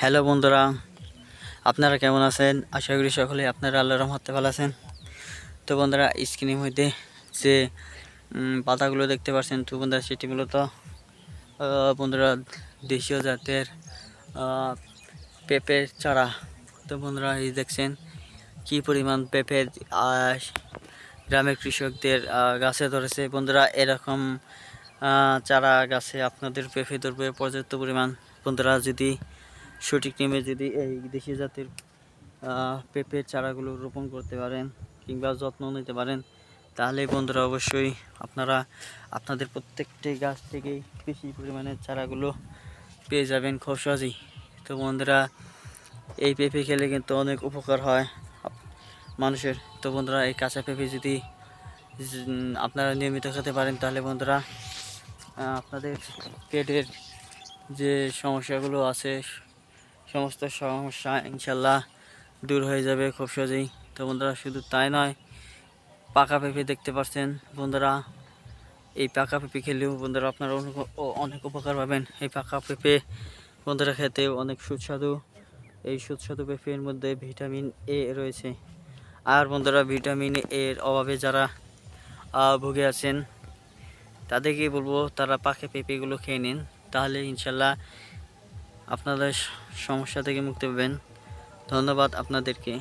Hello বন্ধুরা, আপনারা কেমন আছেন? আশা করি সকলে আপনারা আল্লাহর রহমতে ভালো আছেন। তো বন্ধুরা, স্ক্রিনের মধ্যে যে পাতাগুলো দেখতে পাচ্ছেন, তো বন্ধুরা সেটি মূলত বন্ধুরা দেশীয় জাতের পেঁপের চারা। তো বন্ধুরা এই দেখছেন কি পরিমাণ পেঁপে গ্রামের কৃষকদের গাছে ধরেছে। বন্ধুরা এরকম চারা গাছে আপনাদের পেঁপে ধরবে পর্যাপ্ত পরিমাণ। বন্ধুরা যদি সঠিক নিয়মে যদি এই দেশি জাতের পেঁপের চারাগুলো রোপণ করতে পারেন কিংবা যত্ন নিতে পারেন, তাহলে বন্ধুরা অবশ্যই আপনারা আপনাদের প্রত্যেকটি গাছ থেকেই বেশি পরিমাণে চারাগুলো পেয়ে যাবেন খুব সহজেই। তো বন্ধুরা এই পেঁপে খেলে কিন্তু অনেক উপকার হয় মানুষের। তো বন্ধুরা এই কাঁচা পেঁপে যদি আপনারা নিয়মিত খেতে পারেন, তাহলে বন্ধুরা আপনাদের পেটের যে সমস্যাগুলো আছে সমস্ত সমস্যা ইনশাল্লাহ দূর হয়ে যাবে খুব সহজেই। তো বন্ধুরা শুধু তাই নয়, পাকা পেঁপে দেখতে পাচ্ছেন বন্ধুরা, এই পাকা পেঁপে খেলেও বন্ধুরা আপনারা অনেক উপকার পাবেন। এই পাকা পেঁপে বন্ধুরা খেতেও অনেক সুস্বাদু। এই সুস্বাদু পেঁপের মধ্যে ভিটামিন এ রয়েছে। আর বন্ধুরা ভিটামিন এর অভাবে যারা ভুগে আছেন তাদেরকে বলবো তারা পাকা পেঁপেগুলো খেয়ে নিন, তাহলে ইনশাল্লাহ আপনাদের সমস্যা থেকে মুক্তি পাবেন। ধন্যবাদ আপনাদেরকে।